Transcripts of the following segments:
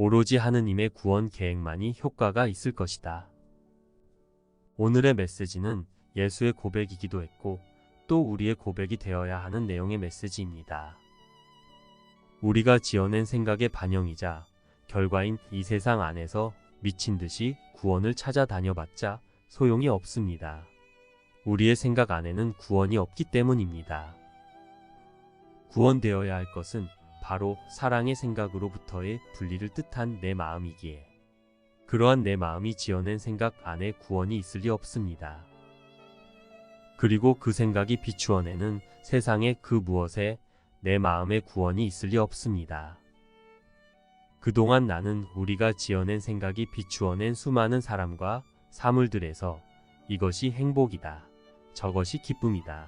오로지 하느님의 구원 계획만이 효과가 있을 것이다. 오늘의 메시지는 예수의 고백이기도 했고 또 우리의 고백이 되어야 하는 내용의 메시지입니다. 우리가 지어낸 생각의 반영이자 결과인 이 세상 안에서 미친 듯이 구원을 찾아다녀봤자 소용이 없습니다. 우리의 생각 안에는 구원이 없기 때문입니다. 구원되어야 할 것은 바로 사랑의 생각으로부터의 분리를 뜻한 내 마음이기에 그러한 내 마음이 지어낸 생각 안에 구원이 있을 리 없습니다. 그리고 그 생각이 비추어내는 세상의 그 무엇에 내 마음의 구원이 있을 리 없습니다. 그동안 나는 우리가 지어낸 생각이 비추어낸 수많은 사람과 사물들에서 이것이 행복이다, 저것이 기쁨이다,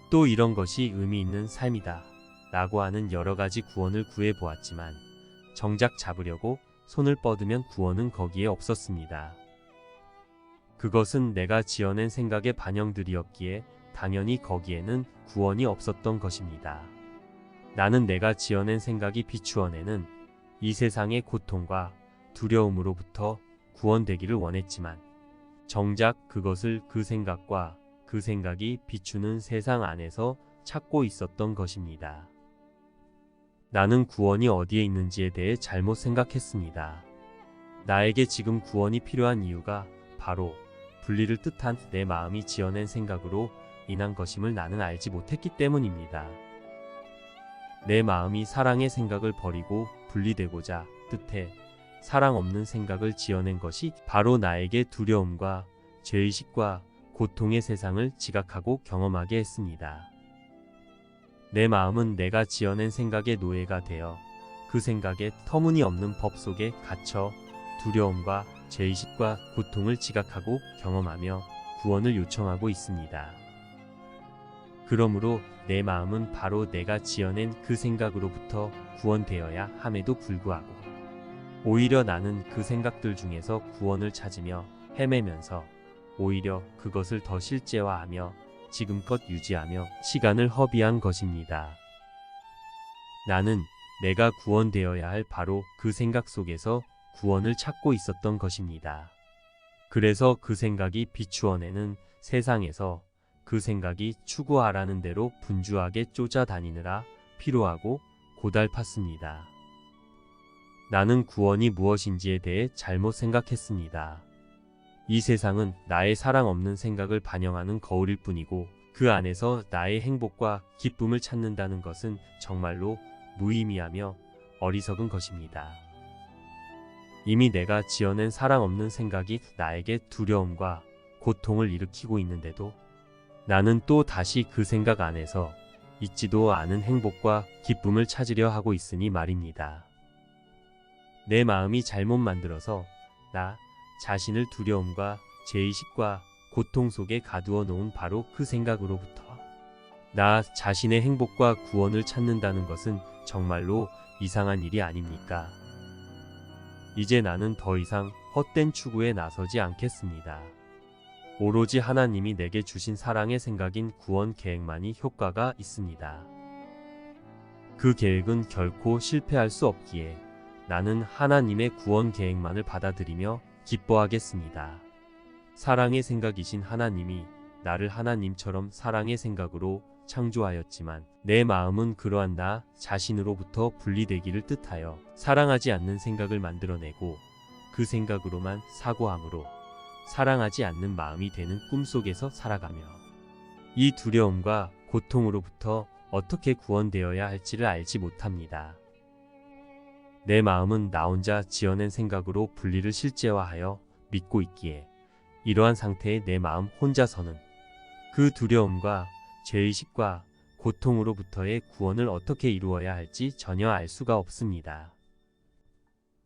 또 이런 것이 의미 있는 삶이다 라고 하는 여러 가지 구원을 구해 보았지만 정작 잡으려고 손을 뻗으면 구원은 거기에 없었습니다. 그것은 내가 지어낸 생각의 반영들이었기에 당연히 거기에는 구원이 없었던 것입니다. 나는 내가 지어낸 생각이 비추어내는 이 세상의 고통과 두려움으로부터 구원되기를 원했지만 정작 그것을 그 생각과 그 생각이 비추는 세상 안에서 찾고 있었던 것입니다. 나는 구원이 어디에 있는지에 대해 잘못 생각했습니다. 나에게 지금 구원이 필요한 이유가 바로 분리를 뜻한 내 마음이 지어낸 생각으로 인한 것임을 나는 알지 못했기 때문입니다. 내 마음이 사랑의 생각을 버리고 분리되고자 뜻해 사랑 없는 생각을 지어낸 것이 바로 나에게 두려움과 죄의식과 고통의 세상을 지각하고 경험하게 했습니다. 내 마음은 내가 지어낸 생각의 노예가 되어 그 생각의 터무니없는 법 속에 갇혀 두려움과 죄의식과 고통을 지각하고 경험하며 구원을 요청하고 있습니다. 그러므로 내 마음은 바로 내가 지어낸 그 생각으로부터 구원되어야 함에도 불구하고 오히려 나는 그 생각들 중에서 구원을 찾으며 헤매면서 오히려 그것을 더 실제화하며 지금껏 유지하며 시간을 허비한 것입니다. 나는 내가 구원되어야 할 바로 그 생각 속에서 구원을 찾고 있었던 것입니다. 그래서 그 생각이 비추어내는 세상에서 그 생각이 추구하라는 대로 분주하게 쫓아다니느라 피로하고 고달팠습니다. 나는 구원이 무엇인지에 대해 잘못 생각했습니다. 이 세상은 나의 사랑 없는 생각을 반영하는 거울일 뿐이고 그 안에서 나의 행복과 기쁨을 찾는다는 것은 정말로 무의미하며 어리석은 것입니다. 이미 내가 지어낸 사랑 없는 생각이 나에게 두려움과 고통을 일으키고 있는데도 나는 또 다시 그 생각 안에서 있지도 않은 행복과 기쁨을 찾으려 하고 있으니 말입니다. 내 마음이 잘못 만들어서 나 자신을 두려움과 죄의식과 고통 속에 가두어 놓은 바로 그 생각으로부터 나 자신의 행복과 구원을 찾는다는 것은 정말로 이상한 일이 아닙니까? 이제 나는 더 이상 헛된 추구에 나서지 않겠습니다. 오로지 하나님이 내게 주신 사랑의 생각인 구원 계획만이 효과가 있습니다. 그 계획은 결코 실패할 수 없기에 나는 하나님의 구원 계획만을 받아들이며 기뻐하겠습니다. 사랑의 생각이신 하나님이 나를 하나님처럼 사랑의 생각으로 창조하였지만 내 마음은 그러한 나 자신으로부터 분리되기를 뜻하여 사랑하지 않는 생각을 만들어내고 그 생각으로만 사고함으로 사랑하지 않는 마음이 되는 꿈속에서 살아가며 이 두려움과 고통으로부터 어떻게 구원되어야 할지를 알지 못합니다. 내 마음은 나 혼자 지어낸 생각으로 분리를 실제화하여 믿고 있기에 이러한 상태의 내 마음 혼자서는 그 두려움과 죄의식과 고통으로부터의 구원을 어떻게 이루어야 할지 전혀 알 수가 없습니다.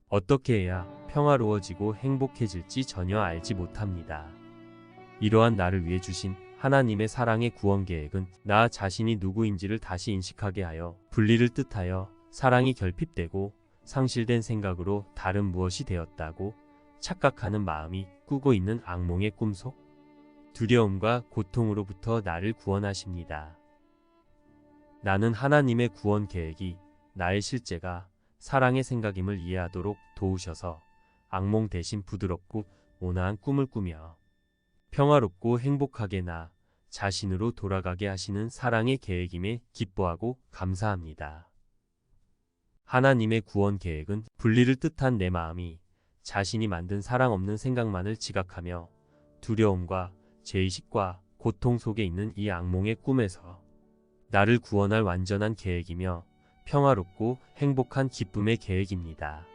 어떻게 해야 평화로워지고 행복해질지 전혀 알지 못합니다. 이러한 나를 위해 주신 하나님의 사랑의 구원 계획은 나 자신이 누구인지를 다시 인식하게 하여 분리를 뜻하여 사랑이 결핍되고 상실된 생각으로 다른 무엇이 되었다고 착각하는 마음이 꾸고 있는 악몽의 꿈속 두려움과 고통으로부터 나를 구원하십니다. 나는 하나님의 구원 계획이 나의 실제가 사랑의 생각임을 이해하도록 도우셔서 악몽 대신 부드럽고 온화한 꿈을 꾸며 평화롭고 행복하게 나 자신으로 돌아가게 하시는 사랑의 계획임에 기뻐하고 감사합니다. 하나님의 구원 계획은 분리를 뜻한 내 마음이 자신이 만든 사랑 없는 생각만을 지각하며 두려움과 죄의식과 고통 속에 있는 이 악몽의 꿈에서 나를 구원할 완전한 계획이며 평화롭고 행복한 기쁨의 계획입니다.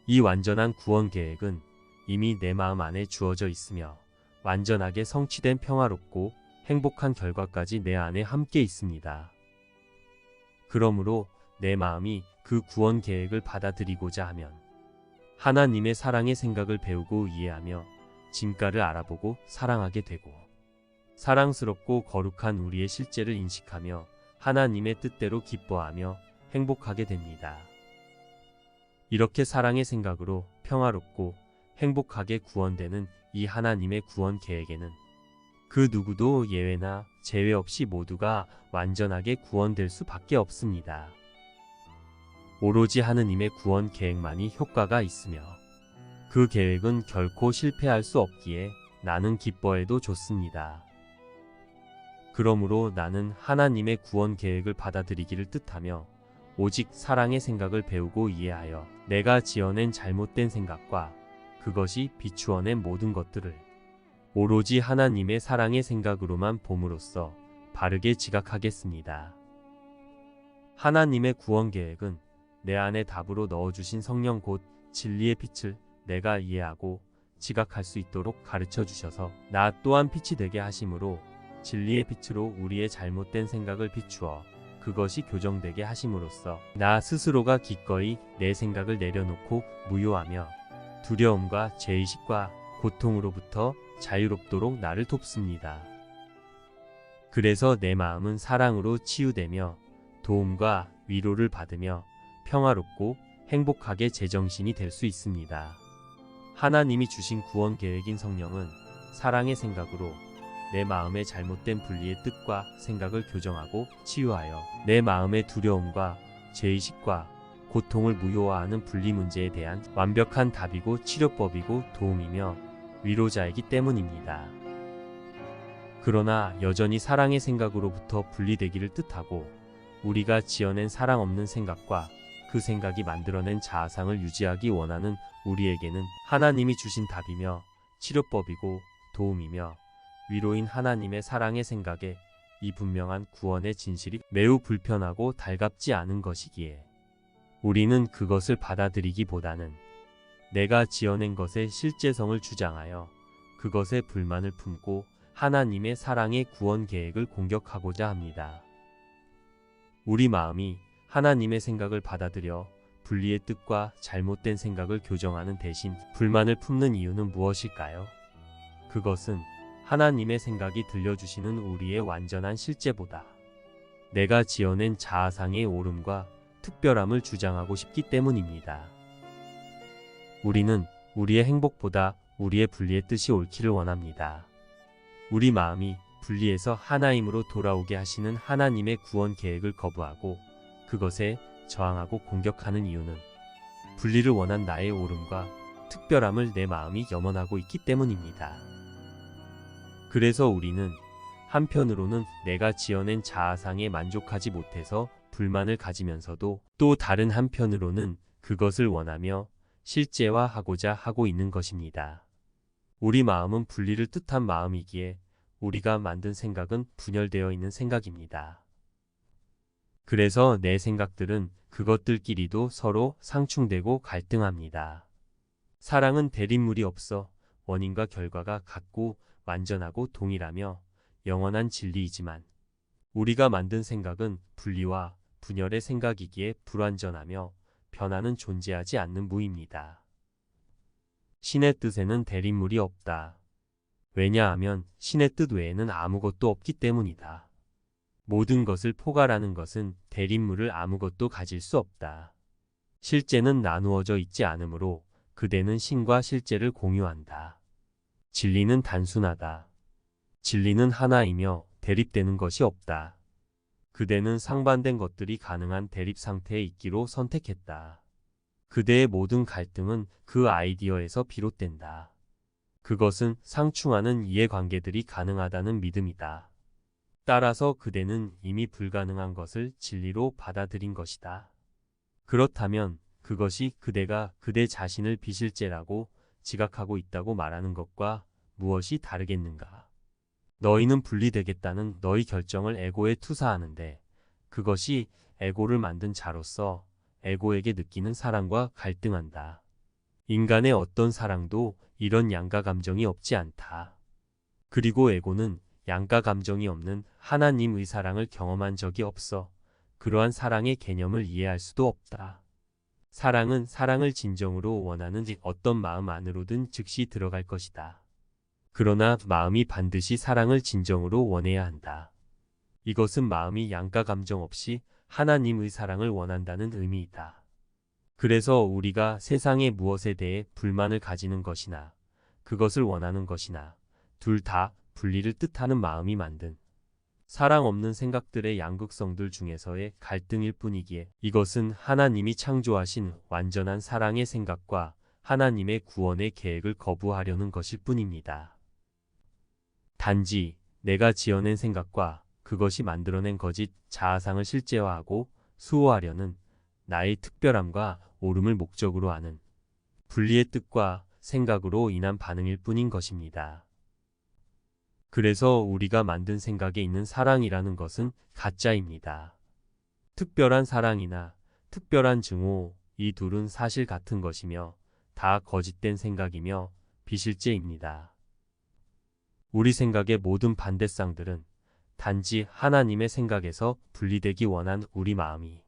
이 완전한 구원 계획은 이미 내 마음 안에 주어져 있으며 완전하게 성취된 평화롭고 행복한 결과까지 내 안에 함께 있습니다. 그러므로 내 마음이 그 구원 계획을 받아들이고자 하면 하나님의 사랑의 생각을 배우고 이해하며 진가를 알아보고 사랑하게 되고 사랑스럽고 거룩한 우리의 실제를 인식하며 하나님의 뜻대로 기뻐하며 행복하게 됩니다. 이렇게 사랑의 생각으로 평화롭고 행복하게 구원되는 이 하나님의 구원 계획에는 그 누구도 예외나 제외 없이 모두가 완전하게 구원될 수밖에 없습니다. 오로지 하느님의 구원 계획만이 효과가 있으며 그 계획은 결코 실패할 수 없기에 나는 기뻐해도 좋습니다. 그러므로 나는 하나님의 구원 계획을 받아들이기를 뜻하며 오직 사랑의 생각을 배우고 이해하여 내가 지어낸 잘못된 생각과 그것이 비추어낸 모든 것들을 오로지 하나님의 사랑의 생각으로만 봄으로써 바르게 지각하겠습니다. 하나님의 구원 계획은 내 안에 답으로 넣어주신 성령 곧 진리의 빛을 내가 이해하고 지각할 수 있도록 가르쳐 주셔서 나 또한 빛이 되게 하심으로 진리의 빛으로 우리의 잘못된 생각을 비추어 그것이 교정되게 하심으로써 나 스스로가 기꺼이 내 생각을 내려놓고 무효하며 두려움과 죄의식과 고통으로부터 자유롭도록 나를 돕습니다. 그래서 내 마음은 사랑으로 치유되며 도움과 위로를 받으며 평화롭고 행복하게 제정신이 될 수 있습니다. 하나님이 주신 구원 계획인 성령은 사랑의 생각으로 내 마음의 잘못된 분리의 뜻과 생각을 교정하고 치유하여 내 마음의 두려움과 죄의식과 고통을 무효화하는 분리 문제에 대한 완벽한 답이고 치료법이고 도움이며 위로자이기 때문입니다. 그러나 여전히 사랑의 생각으로부터 분리되기를 뜻하고 우리가 지어낸 사랑 없는 생각과 그 생각이 만들어낸 자아상을 유지하기 원하는 우리에게는 하나님이 주신 답이며 치료법이고 도움이며 위로인 하나님의 사랑의 생각에 이 분명한 구원의 진실이 매우 불편하고 달갑지 않은 것이기에 우리는 그것을 받아들이기보다는 내가 지어낸 것의 실제성을 주장하여 그것에 불만을 품고 하나님의 사랑의 구원 계획을 공격하고자 합니다. 우리 마음이 하나님의 생각을 받아들여 분리의 뜻과 잘못된 생각을 교정하는 대신 불만을 품는 이유는 무엇일까요? 그것은 하나님의 생각이 들려주시는 우리의 완전한 실제보다 내가 지어낸 자아상의 오름과 특별함을 주장하고 싶기 때문입니다. 우리는 우리의 행복보다 우리의 분리의 뜻이 옳기를 원합니다. 우리 마음이 분리해서 하나임으로 돌아오게 하시는 하나님의 구원 계획을 거부하고 그것에 저항하고 공격하는 이유는 분리를 원한 나의 오름과 특별함을 내 마음이 염원하고 있기 때문입니다. 그래서 우리는 한편으로는 내가 지어낸 자아상에 만족하지 못해서 불만을 가지면서도 또 다른 한편으로는 그것을 원하며 실제화하고자 하고 있는 것입니다. 우리 마음은 분리를 뜻한 마음이기에 우리가 만든 생각은 분열되어 있는 생각입니다. 그래서 내 생각들은 그것들끼리도 서로 상충되고 갈등합니다. 사랑은 대립물이 없어 원인과 결과가 같고 완전하고 동일하며 영원한 진리이지만 우리가 만든 생각은 분리와 분열의 생각이기에 불완전하며 변화는 존재하지 않는 무입니다. 신의 뜻에는 대립물이 없다. 왜냐하면 신의 뜻 외에는 아무것도 없기 때문이다. 모든 것을 포괄하는 것은 대립물을 아무것도 가질 수 없다. 실제는 나누어져 있지 않으므로 그대는 신과 실제를 공유한다. 진리는 단순하다. 진리는 하나이며 대립되는 것이 없다. 그대는 상반된 것들이 가능한 대립 상태에 있기로 선택했다. 그대의 모든 갈등은 그 아이디어에서 비롯된다. 그것은 상충하는 이해관계들이 가능하다는 믿음이다. 따라서 그대는 이미 불가능한 것을 진리로 받아들인 것이다. 그렇다면 그것이 그대가 그대 자신을 비실제라고 지각하고 있다고 말하는 것과 무엇이 다르겠는가? 너희는 분리되겠다는 너희 결정을 에고에 투사하는데 그것이 에고를 만든 자로서 에고에게 느끼는 사랑과 갈등한다. 인간의 어떤 사랑도 이런 양가 감정이 없지 않다. 그리고 에고는 양가 감정이 없는 하나님의 사랑을 경험한 적이 없어 그러한 사랑의 개념을 이해할 수도 없다. 사랑은 사랑을 진정으로 원하는 어떤 마음 안으로든 즉시 들어갈 것이다. 그러나 마음이 반드시 사랑을 진정으로 원해야 한다. 이것은 마음이 양가 감정 없이 하나님의 사랑을 원한다는 의미이다. 그래서 우리가 세상의 무엇에 대해 불만을 가지는 것이나 그것을 원하는 것이나 둘 다 분리를 뜻하는 마음이 만든 사랑 없는 생각들의 양극성들 중에서의 갈등일 뿐이기에 이것은 하나님이 창조하신 완전한 사랑의 생각과 하나님의 구원의 계획을 거부하려는 것일 뿐입니다. 단지 내가 지어낸 생각과 그것이 만들어낸 거짓 자아상을 실제화하고 수호하려는 나의 특별함과 옳음을 목적으로 하는 분리의 뜻과 생각으로 인한 반응일 뿐인 것입니다. 그래서 우리가 만든 생각에 있는 사랑이라는 것은 가짜입니다. 특별한 사랑이나 특별한 증오, 이 둘은 사실 같은 것이며 다 거짓된 생각이며 비실제입니다. 우리 생각의 모든 반대쌍들은 단지 하나님의 생각에서 분리되기 원한 우리 마음이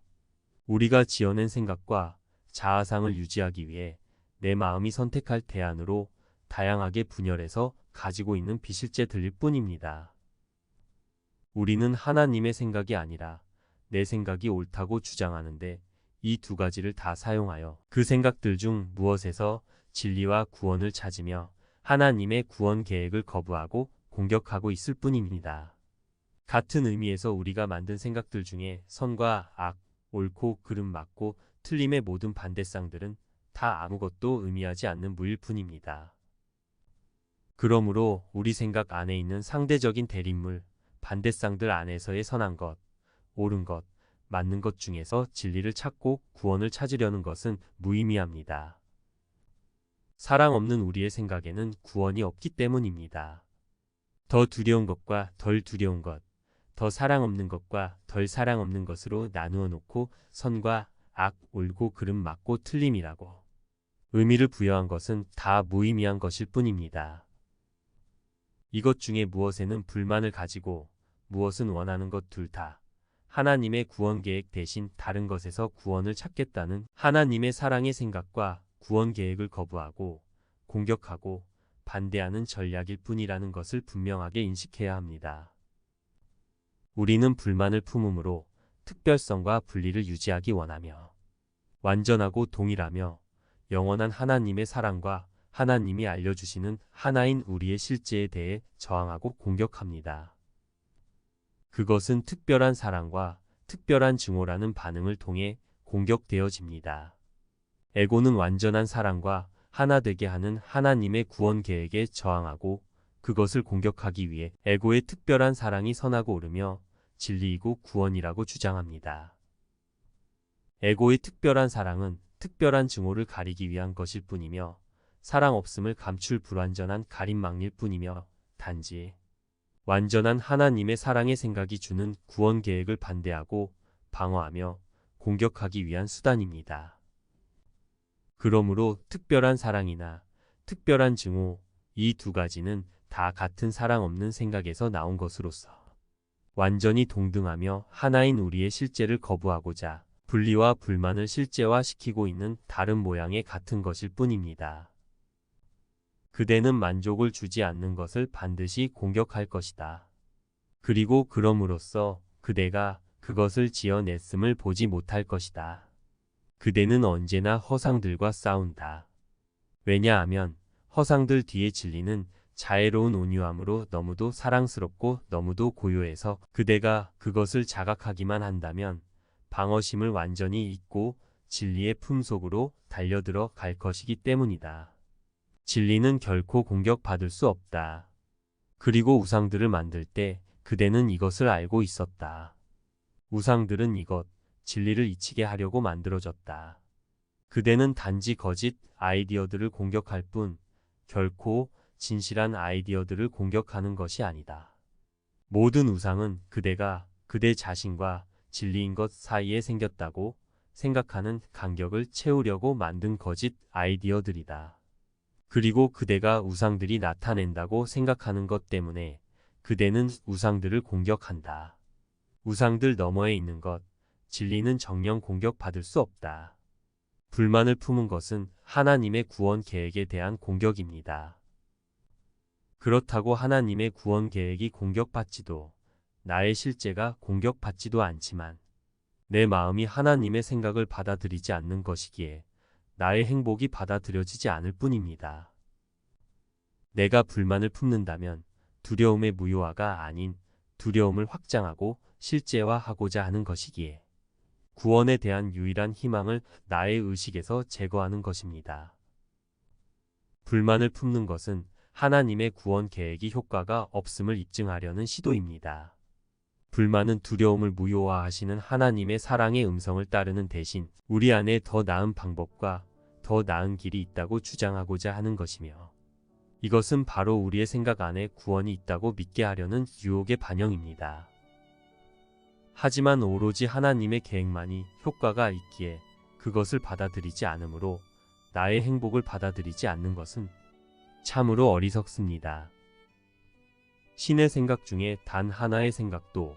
우리가 지어낸 생각과 자아상을 유지하기 위해 내 마음이 선택할 대안으로 다양하게 분열해서 가지고 있는 비실제들일 뿐입니다. 우리는 하나님의 생각이 아니라 내 생각이 옳다고 주장하는데 이 두 가지를 다 사용하여 그 생각들 중 무엇에서 진리와 구원을 찾으며 하나님의 구원 계획을 거부하고 공격하고 있을 뿐입니다. 같은 의미에서 우리가 만든 생각들 중에 선과 악, 옳고 그름 맞고 틀림의 모든 반대쌍들은 다 아무것도 의미하지 않는 무일 뿐입니다. 그러므로 우리 생각 안에 있는 상대적인 대립물, 반대쌍들 안에서의 선한 것, 옳은 것, 맞는 것 중에서 진리를 찾고 구원을 찾으려는 것은 무의미합니다. 사랑 없는 우리의 생각에는 구원이 없기 때문입니다. 더 두려운 것과 덜 두려운 것, 더 사랑 없는 것과 덜 사랑 없는 것으로 나누어 놓고 선과 악, 옳고 그름 맞고 틀림이라고 의미를 부여한 것은 다 무의미한 것일 뿐입니다. 이것 중에 무엇에는 불만을 가지고 무엇은 원하는 것 둘 다 하나님의 구원 계획 대신 다른 것에서 구원을 찾겠다는 하나님의 사랑의 생각과 구원 계획을 거부하고 공격하고 반대하는 전략일 뿐이라는 것을 분명하게 인식해야 합니다. 우리는 불만을 품음으로 특별성과 분리를 유지하기 원하며 완전하고 동일하며 영원한 하나님의 사랑과 하나님이 알려주시는 하나인 우리의 실제에 대해 저항하고 공격합니다. 그것은 특별한 사랑과 특별한 증오라는 반응을 통해 공격되어집니다. 에고는 완전한 사랑과 하나 되게 하는 하나님의 구원 계획에 저항하고 그것을 공격하기 위해 에고의 특별한 사랑이 선하고 옳으며 진리이고 구원이라고 주장합니다. 에고의 특별한 사랑은 특별한 증오를 가리기 위한 것일 뿐이며 사랑 없음을 감출 불완전한 가림막일 뿐이며 단지 완전한 하나님의 사랑의 생각이 주는 구원 계획을 반대하고 방어하며 공격하기 위한 수단입니다. 그러므로 특별한 사랑이나 특별한 증오, 이 두 가지는 다 같은 사랑 없는 생각에서 나온 것으로서 완전히 동등하며 하나인 우리의 실제를 거부하고자 분리와 불만을 실제화시키고 있는 다른 모양의 같은 것일 뿐입니다. 그대는 만족을 주지 않는 것을 반드시 공격할 것이다. 그리고 그럼으로써 그대가 그것을 지어냈음을 보지 못할 것이다. 그대는 언제나 허상들과 싸운다. 왜냐하면 허상들 뒤의 진리는 자애로운 온유함으로 너무도 사랑스럽고 너무도 고요해서 그대가 그것을 자각하기만 한다면 방어심을 완전히 잊고 진리의 품속으로 달려들어 갈 것이기 때문이다. 진리는 결코 공격받을 수 없다. 그리고 우상들을 만들 때 그대는 이것을 알고 있었다. 우상들은 이것, 진리를 잊히게 하려고 만들어졌다. 그대는 단지 거짓 아이디어들을 공격할 뿐 결코 진실한 아이디어들을 공격하는 것이 아니다. 모든 우상은 그대가 그대 자신과 진리인 것 사이에 생겼다고 생각하는 간격을 채우려고 만든 거짓 아이디어들이다. 그리고 그대가 우상들이 나타낸다고 생각하는 것 때문에 그대는 우상들을 공격한다. 우상들 너머에 있는 것, 진리는 정녕 공격받을 수 없다. 불만을 품은 것은 하나님의 구원 계획에 대한 공격입니다. 그렇다고 하나님의 구원 계획이 공격받지도 나의 실제가 공격받지도 않지만 내 마음이 하나님의 생각을 받아들이지 않는 것이기에 나의 행복이 받아들여지지 않을 뿐입니다. 내가 불만을 품는다면 두려움의 무효화가 아닌 두려움을 확장하고 실제화하고자 하는 것이기에 구원에 대한 유일한 희망을 나의 의식에서 제거하는 것입니다. 불만을 품는 것은 하나님의 구원 계획이 효과가 없음을 입증하려는 시도입니다. 불만은 두려움을 무효화하시는 하나님의 사랑의 음성을 따르는 대신 우리 안에 더 나은 방법과 더 나은 길이 있다고 주장하고자 하는 것이며 이것은 바로 우리의 생각 안에 구원이 있다고 믿게 하려는 유혹의 반영입니다. 하지만 오로지 하나님의 계획만이 효과가 있기에 그것을 받아들이지 않으므로 나의 행복을 받아들이지 않는 것은 참으로 어리석습니다. 신의 생각 중에 단 하나의 생각도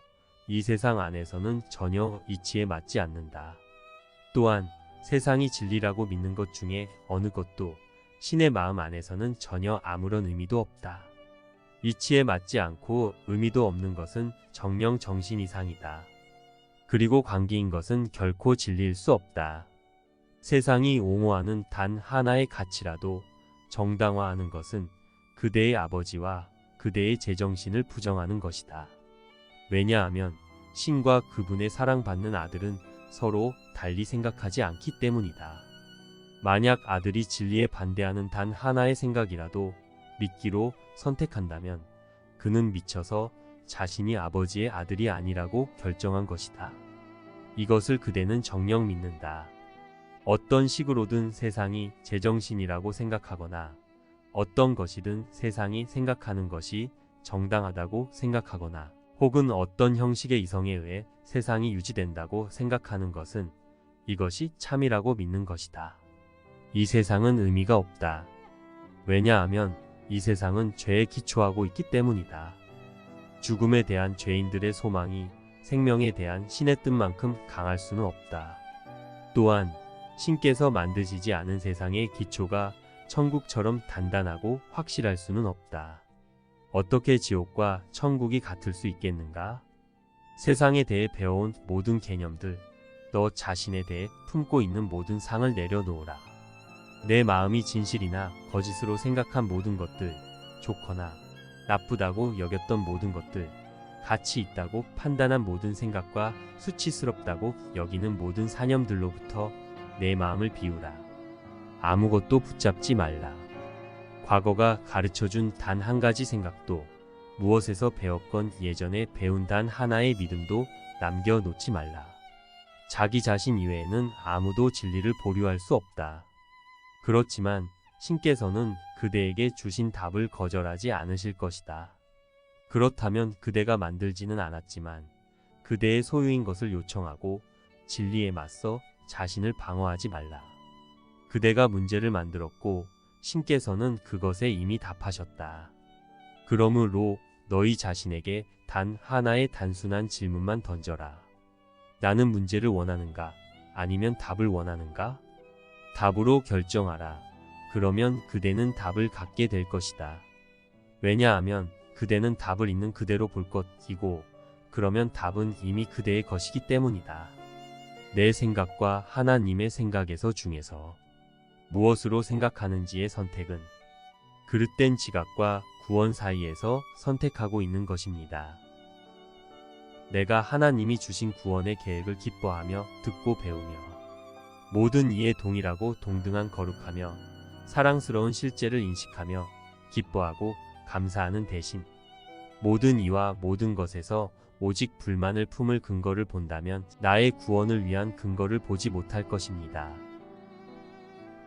이 세상 안에서는 전혀 이치에 맞지 않는다. 또한 세상이 진리라고 믿는 것 중에 어느 것도 신의 마음 안에서는 전혀 아무런 의미도 없다. 이치에 맞지 않고 의미도 없는 것은 정령 정신 이상이다. 그리고 관계인 것은 결코 진리일 수 없다. 세상이 옹호하는 단 하나의 가치라도 정당화하는 것은 그대의 아버지와 그대의 제정신을 부정하는 것이다. 왜냐하면 신과 그분의 사랑받는 아들은 서로 달리 생각하지 않기 때문이다. 만약 아들이 진리에 반대하는 단 하나의 생각이라도 믿기로 선택한다면 그는 미쳐서 자신이 아버지의 아들이 아니라고 결정한 것이다. 이것을 그대는 정녕 믿는다. 어떤 식으로든 세상이 제정신이라고 생각하거나 어떤 것이든 세상이 생각하는 것이 정당하다고 생각하거나 혹은 어떤 형식의 이성에 의해 세상이 유지된다고 생각하는 것은 이것이 참이라고 믿는 것이다. 이 세상은 의미가 없다. 왜냐하면 이 세상은 죄에 기초하고 있기 때문이다. 죽음에 대한 죄인들의 소망이 생명에 대한 신의 뜻만큼 강할 수는 없다. 또한 신께서 만드시지 않은 세상의 기초가 천국처럼 단단하고 확실할 수는 없다. 어떻게 지옥과 천국이 같을 수 있겠는가? 세상에 대해 배워온 모든 개념들, 너 자신에 대해 품고 있는 모든 상을 내려놓으라. 내 마음이 진실이나 거짓으로 생각한 모든 것들, 좋거나 나쁘다고 여겼던 모든 것들, 가치 있다고 판단한 모든 생각과 수치스럽다고 여기는 모든 사념들로부터 내 마음을 비우라. 아무것도 붙잡지 말라. 과거가 가르쳐준 단 한 가지 생각도 무엇에서 배웠건 예전에 배운 단 하나의 믿음도 남겨놓지 말라. 자기 자신 이외에는 아무도 진리를 보류할 수 없다. 그렇지만 신께서는 그대에게 주신 답을 거절하지 않으실 것이다. 그렇다면 그대가 만들지는 않았지만 그대의 소유인 것을 요청하고 진리에 맞서 자신을 방어하지 말라. 그대가 문제를 만들었고 신께서는 그것에 이미 답하셨다. 그러므로 너희 자신에게 단 하나의 단순한 질문만 던져라. 나는 문제를 원하는가? 아니면 답을 원하는가? 답으로 결정하라. 그러면 그대는 답을 갖게 될 것이다. 왜냐하면 그대는 답을 있는 그대로 볼 것이고 그러면 답은 이미 그대의 것이기 때문이다. 내 생각과 하나님의 생각에서 중에서 무엇으로 생각하는지의 선택은 그릇된 지각과 구원 사이에서 선택하고 있는 것입니다. 내가 하나님이 주신 구원의 계획을 기뻐하며 듣고 배우며 모든 이에 동일하고 동등한 거룩하며 사랑스러운 실제를 인식하며 기뻐하고 감사하는 대신 모든 이와 모든 것에서 오직 불만을 품을 근거를 본다면 나의 구원을 위한 근거를 보지 못할 것입니다.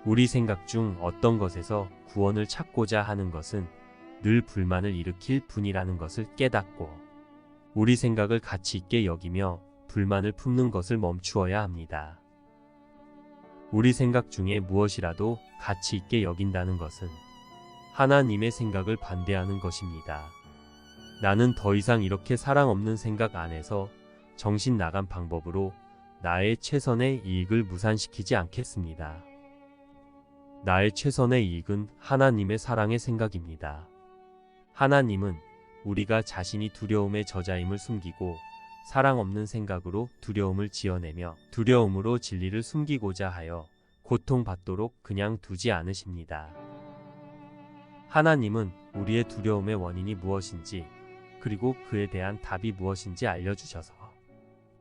우리 생각 중 어떤 것에서 구원을 찾고자 하는 것은 늘 불만을 일으킬 뿐이라는 것을 깨닫고 우리 생각을 가치 있게 여기며 불만을 품는 것을 멈추어야 합니다. 우리 생각 중에 무엇이라도 가치 있게 여긴다는 것은 하나님의 생각을 반대하는 것입니다. 나는 더 이상 이렇게 사랑 없는 생각 안에서 정신 나간 방법으로 나의 최선의 이익을 무산시키지 않겠습니다. 나의 최선의 이익은 하나님의 사랑의 생각입니다. 하나님은 우리가 자신이 두려움의 저자임을 숨기고 사랑 없는 생각으로 두려움을 지어내며 두려움으로 진리를 숨기고자 하여 고통받도록 그냥 두지 않으십니다. 하나님은 우리의 두려움의 원인이 무엇인지 그리고 그에 대한 답이 무엇인지 알려주셔서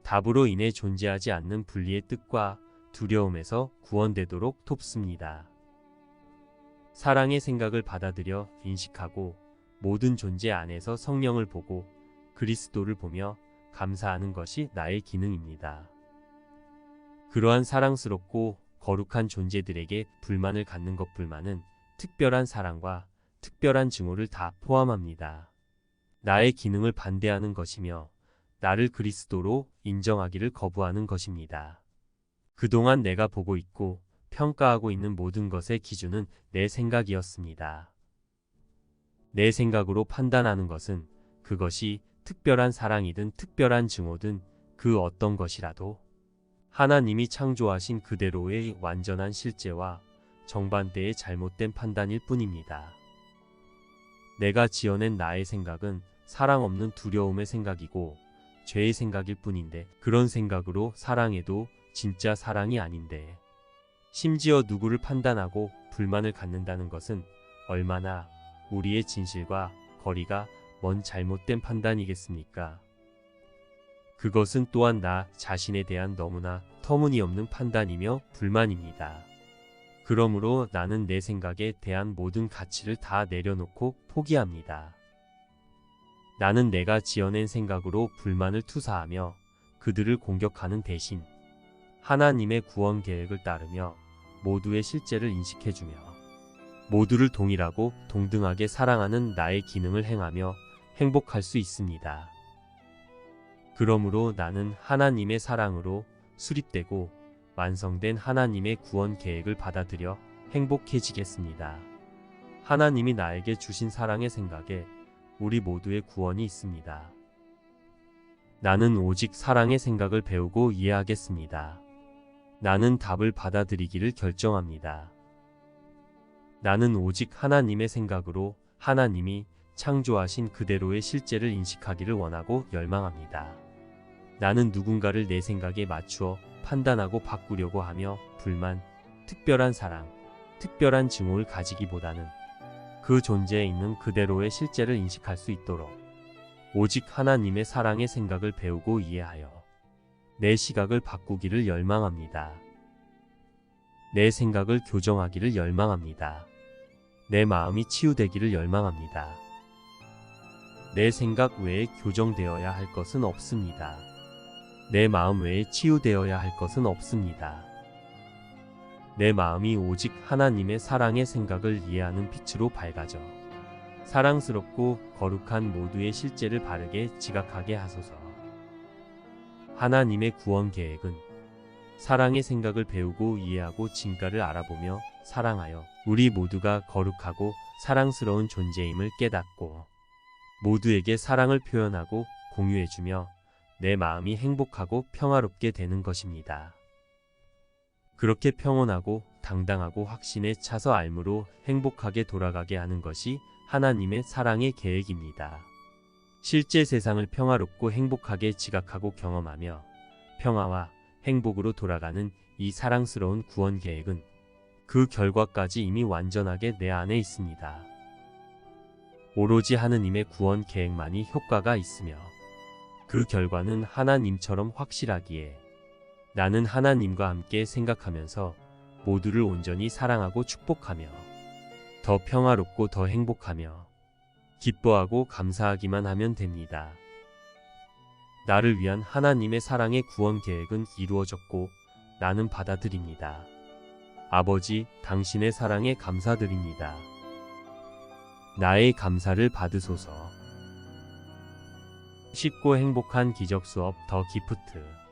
답으로 인해 존재하지 않는 분리의 뜻과 두려움에서 구원되도록 돕습니다. 사랑의 생각을 받아들여 인식하고 모든 존재 안에서 성령을 보고 그리스도를 보며 감사하는 것이 나의 기능입니다. 그러한 사랑스럽고 거룩한 존재들에게 불만을 갖는 것불만은 특별한 사랑과 특별한 증오를 다 포함합니다. 나의 기능을 반대하는 것이며 나를 그리스도로 인정하기를 거부하는 것입니다. 그동안 내가 보고 있고 평가하고 있는 모든 것의 기준은 내 생각이었습니다. 내 생각으로 판단하는 것은 그것이 특별한 사랑이든 특별한 증오든 그 어떤 것이라도 하나님이 창조하신 그대로의 완전한 실제와 정반대의 잘못된 판단일 뿐입니다. 내가 지어낸 나의 생각은 사랑 없는 두려움의 생각이고 죄의 생각일 뿐인데 그런 생각으로 사랑해도 진짜 사랑이 아닌데 심지어 누구를 판단하고 불만을 갖는다는 것은 얼마나 우리의 진실과 거리가 먼 잘못된 판단이겠습니까? 그것은 또한 나 자신에 대한 너무나 터무니없는 판단이며 불만입니다. 그러므로 나는 내 생각에 대한 모든 가치를 다 내려놓고 포기합니다. 나는 내가 지어낸 생각으로 불만을 투사하며 그들을 공격하는 대신 하나님의 구원 계획을 따르며 모두의 실제를 인식해주며 모두를 동일하고 동등하게 사랑하는 나의 기능을 행하며 행복할 수 있습니다. 그러므로 나는 하나님의 사랑으로 수립되고 완성된 하나님의 구원 계획을 받아들여 행복해지겠습니다. 하나님이 나에게 주신 사랑의 생각에 우리 모두의 구원이 있습니다. 나는 오직 사랑의 생각을 배우고 이해하겠습니다. 나는 답을 받아들이기를 결정합니다. 나는 오직 하나님의 생각으로 하나님이 창조하신 그대로의 실제를 인식하기를 원하고 열망합니다. 나는 누군가를 내 생각에 맞추어 판단하고 바꾸려고 하며 불만, 특별한 사랑, 특별한 증오를 가지기보다는 그 존재에 있는 그대로의 실제를 인식할 수 있도록 오직 하나님의 사랑의 생각을 배우고 이해하여 내 시각을 바꾸기를 열망합니다. 내 생각을 교정하기를 열망합니다. 내 마음이 치유되기를 열망합니다. 내 생각 외에 교정되어야 할 것은 없습니다. 내 마음 외에 치유되어야 할 것은 없습니다. 내 마음이 오직 하나님의 사랑의 생각을 이해하는 빛으로 밝아져 사랑스럽고 거룩한 모두의 실제를 바르게 지각하게 하소서. 하나님의 구원 계획은 사랑의 생각을 배우고 이해하고 진가를 알아보며 사랑하여 우리 모두가 거룩하고 사랑스러운 존재임을 깨닫고 모두에게 사랑을 표현하고 공유해주며 내 마음이 행복하고 평화롭게 되는 것입니다. 그렇게 평온하고 당당하고 확신에 차서 알므로 행복하게 돌아가게 하는 것이 하나님의 사랑의 계획입니다. 실제 세상을 평화롭고 행복하게 지각하고 경험하며 평화와 행복으로 돌아가는 이 사랑스러운 구원 계획은 그 결과까지 이미 완전하게 내 안에 있습니다. 오로지 하느님의 구원 계획만이 효과가 있으며 그 결과는 하나님처럼 확실하기에 나는 하나님과 함께 생각하면서 모두를 온전히 사랑하고 축복하며 더 평화롭고 더 행복하며 기뻐하고 감사하기만 하면 됩니다. 나를 위한 하나님의 사랑의 구원 계획은 이루어졌고 나는 받아들입니다. 아버지, 당신의 사랑에 감사드립니다. 나의 감사를 받으소서. 쉽고 행복한 기적 수업 더 기프트.